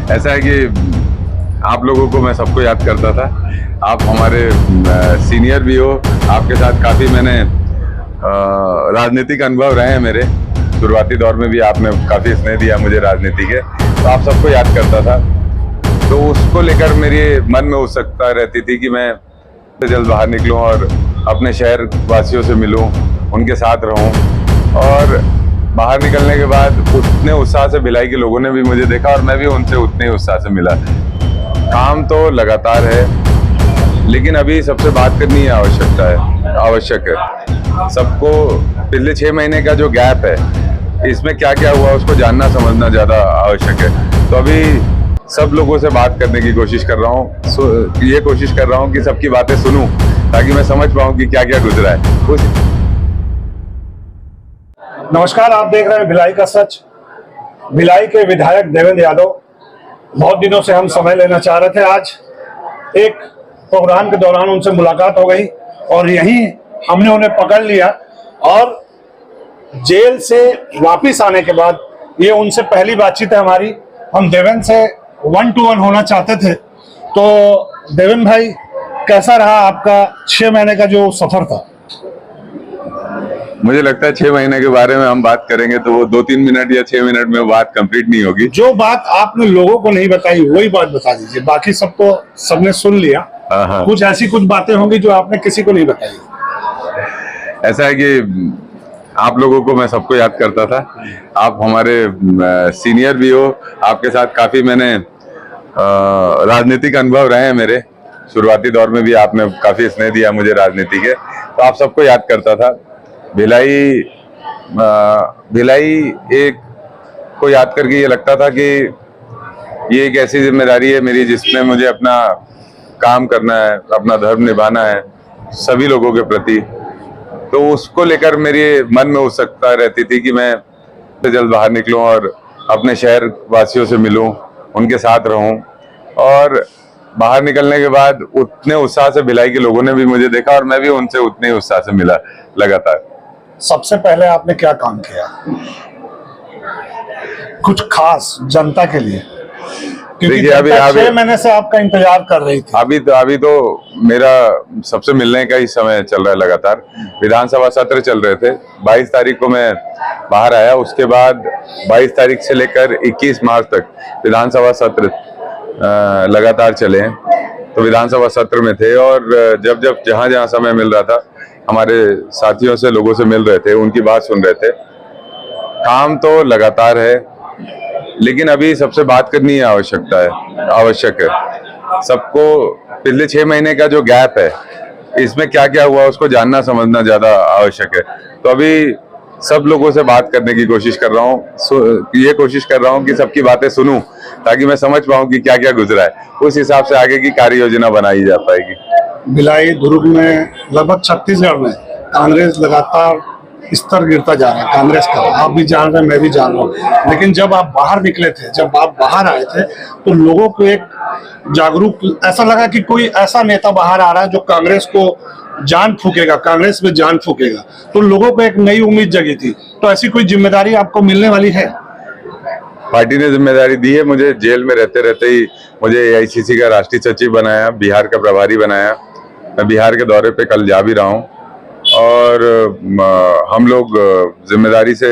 ऐसा है कि आप लोगों को मैं सबको याद करता था। आप हमारे सीनियर भी हो। आपके साथ काफ़ी मैंने राजनीतिक अनुभव रहे हैं मेरे। शुरुआती दौर में भी आपने काफ़ी स्नेह दिया मुझे राजनीति के, तो आप सबको याद करता था। तो उसको लेकर मेरे मन में उत्सुकता रहती थी कि मैं जल्द बाहर निकलूं और अपने शहर वासियों से मिलूं, उनके साथ रहूं। और बाहर निकलने के बाद उतने उत्साह से भिलाई के लोगों ने भी मुझे देखा और मैं भी उनसे उतने ही उत्साह से मिला। काम तो लगातार है, लेकिन अभी सबसे बात करनी आवश्यक है। सबको पिछले 6 महीने का जो गैप है, इसमें क्या क्या हुआ उसको जानना समझना ज़्यादा आवश्यक है। तो अभी सब लोगों से बात करने की कोशिश कर रहा हूँ। ये कोशिश कर रहा हूँ कि सबकी बातें सुनूं, ताकि मैं समझ पाऊँ कि क्या क्या गुजरा है। नमस्कार, आप देख रहे हैं भिलाई का सच। भिलाई के विधायक देवेंद्र यादव, बहुत दिनों से हम समय लेना चाह रहे थे। आज एक प्रोग्राम के दौरान उनसे मुलाकात हो गई और यहीं हमने उन्हें पकड़ लिया। और जेल से वापस आने के बाद ये उनसे पहली बातचीत है हमारी। हम देवेंद्र से 1-to-1 होना चाहते थे। तो देवेंद्र भाई, कैसा रहा आपका 6 महीने का जो सफर था? मुझे लगता है 6 महीने के बारे में हम बात करेंगे तो वो 2-3 मिनट या 6 मिनट में बात कंप्लीट नहीं होगी। जो बात आपने लोगों को नहीं बताई वही बात बता दीजिए। बाकी सब तो सबने सुन लिया। कुछ ऐसी कुछ बातें होंगी जो आपने किसी को नहीं बताई। ऐसा है कि आप लोगों को मैं सबको याद करता था। आप हमारे सीनियर भी हो। आपके साथ काफी मैंने राजनीतिक अनुभव रहे हैं मेरे। शुरुआती दौर में भी आपने काफी स्नेह दिया मुझे राजनीति के, तो आप सबको याद करता था। भिलाई एक को याद करके ये लगता था कि ये एक ऐसी जिम्मेदारी है मेरी जिसमें मुझे अपना काम करना है, अपना धर्म निभाना है सभी लोगों के प्रति। तो उसको लेकर मेरे मन में उत्सुकता रहती थी कि मैं जल्द बाहर निकलूं और अपने शहर वासियों से मिलूं, उनके साथ रहूं। और बाहर निकलने के बाद उतने उत्साह से भिलाई के लोगों ने भी मुझे देखा और मैं भी उनसे उतने ही उत्साह से मिला लगातार। सबसे पहले आपने क्या काम किया, कुछ खास जनता के लिए? क्योंकि अभी 6 महीने से आपका इंतजार कर रही थी। अभी तो मेरा सबसे मिलने का ही समय चल रहा है लगातार। विधानसभा सत्र चल रहे थे। 22 तारीख को मैं बाहर आया। उसके बाद 22 तारीख से लेकर 21 मार्च तक विधानसभा सत्र लगातार चले हैं। तो विधानसभा सत्र में थे और जब जहां समय मिल रहा था हमारे साथियों से, लोगों से मिल रहे थे, उनकी बात सुन रहे थे। काम तो लगातार है, लेकिन अभी सबसे बात करनी आवश्यक है। सबको पिछले 6 महीने का जो गैप है, इसमें क्या क्या हुआ उसको जानना समझना ज्यादा आवश्यक है। तो अभी सब लोगों से बात करने की कोशिश कर रहा हूँ। ये कोशिश कर रहा हूँ कि सबकी बातें सुनूं, ताकि मैं समझ पाऊँ कि क्या क्या गुजरा है। उस हिसाब से आगे की कार्य योजना बनाई जा पाएगी। भिलाई, दुर्ग में, लगभग छत्तीसगढ़ में कांग्रेस लगातार स्तर गिरता जा रहा है कांग्रेस का। आप भी जान रहे हैं, मैं भी जान रहा हूँ। लेकिन जब आप बाहर निकले थे, जब आप बाहर आए थे, तो लोगों को एक जागरूक ऐसा लगा कि कोई ऐसा नेता बाहर आ रहा है जो कांग्रेस को जान फूकेगा, कांग्रेस में जान फूकेगा। तो लोगों को एक नई उम्मीद जगी थी। तो ऐसी कोई जिम्मेदारी आपको मिलने वाली है? पार्टी ने जिम्मेदारी दी है मुझे। जेल में रहते रहते ही मुझे AICC का राष्ट्रीय सचिव बनाया, बिहार का प्रभारी बनाया। मैं बिहार के दौरे पे कल जा भी रहा हूँ और हम लोग जिम्मेदारी से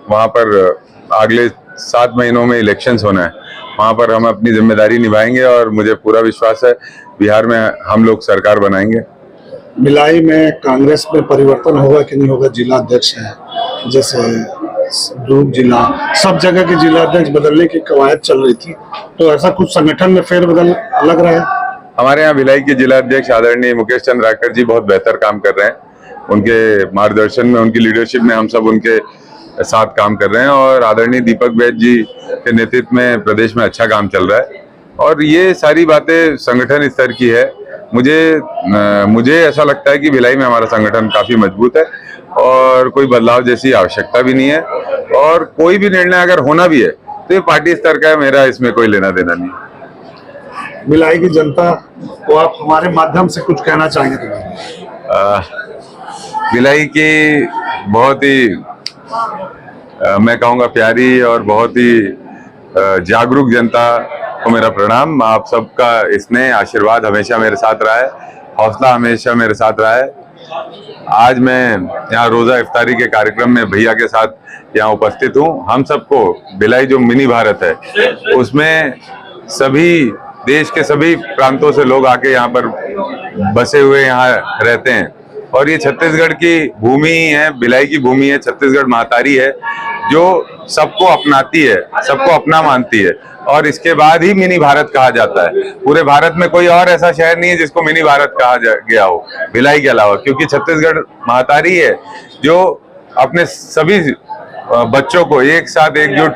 वहाँ पर अगले 7 महीनों में इलेक्शंस होना है, वहाँ पर हम अपनी जिम्मेदारी निभाएंगे और मुझे पूरा विश्वास है बिहार में हम लोग सरकार बनाएंगे। भिलाई में कांग्रेस में परिवर्तन होगा कि नहीं होगा? जिला अध्यक्ष है, जैसे दुर्ग जिला, सब जगह के जिला अध्यक्ष बदलने की कवायद चल रही थी। तो ऐसा कुछ संगठन में फेरबदल लग रहा है? हमारे यहाँ भिलाई के जिला अध्यक्ष आदरणीय मुकेश चंद्राकर जी बहुत बेहतर काम कर रहे हैं। उनके मार्गदर्शन में, उनकी लीडरशिप में हम सब उनके साथ काम कर रहे हैं और आदरणीय दीपक बैद जी के नेतृत्व में प्रदेश में अच्छा काम चल रहा है। और ये सारी बातें संगठन स्तर की है। मुझे ऐसा लगता है कि भिलाई में हमारा संगठन काफी मजबूत है और कोई बदलाव जैसी आवश्यकता भी नहीं है। और कोई भी निर्णय अगर होना भी है तो ये पार्टी स्तर का है, मेरा इसमें कोई लेना देना नहीं। भिलाई की जनता को आप हमारे माध्यम से कुछ कहना चाहेंगे? भिलाई की बहुत ही मैं कहूँगा प्यारी और बहुत ही जागरूक जनता को मेरा प्रणाम। आप सबका स्नेह आशीर्वाद हमेशा मेरे साथ रहा है, हौसला हमेशा मेरे साथ रहा है। आज मैं यहाँ रोजा इफ्तारी के कार्यक्रम में भैया के साथ यहाँ उपस्थित हूँ। हम सबको भिलाई जो मिनी भारत है उसमें सभी देश के सभी प्रांतों से लोग आके यहाँ पर बसे हुए यहाँ रहते हैं और ये छत्तीसगढ़ की भूमि है, भिलाई की भूमि है, छत्तीसगढ़ महतारी है जो सबको अपनाती है, सबको अपना मानती है और इसके बाद ही मिनी भारत कहा जाता है। पूरे भारत में कोई और ऐसा शहर नहीं है जिसको मिनी भारत कहा गया हो भिलाई के अलावा, क्योंकि छत्तीसगढ़ महतारी है जो अपने सभी बच्चों को एक साथ एकजुट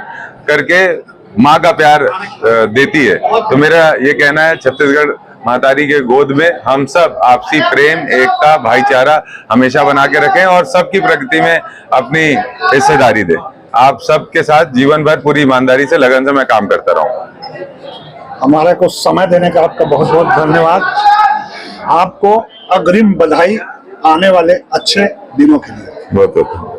करके माँ का प्यार देती है। तो मेरा ये कहना है छत्तीसगढ़ महतारी के गोद में हम सब आपसी प्रेम, एकता, भाईचारा हमेशा बना के रखें और सबकी प्रगति में अपनी हिस्सेदारी दें। आप सबके साथ जीवन भर पूरी ईमानदारी से लगन से मैं काम करता रहूंगा। हमारे को समय देने का आपका बहुत बहुत धन्यवाद। आपको अग्रिम बधाई आने वाले अच्छे दिनों के लिए। बहुत बहुत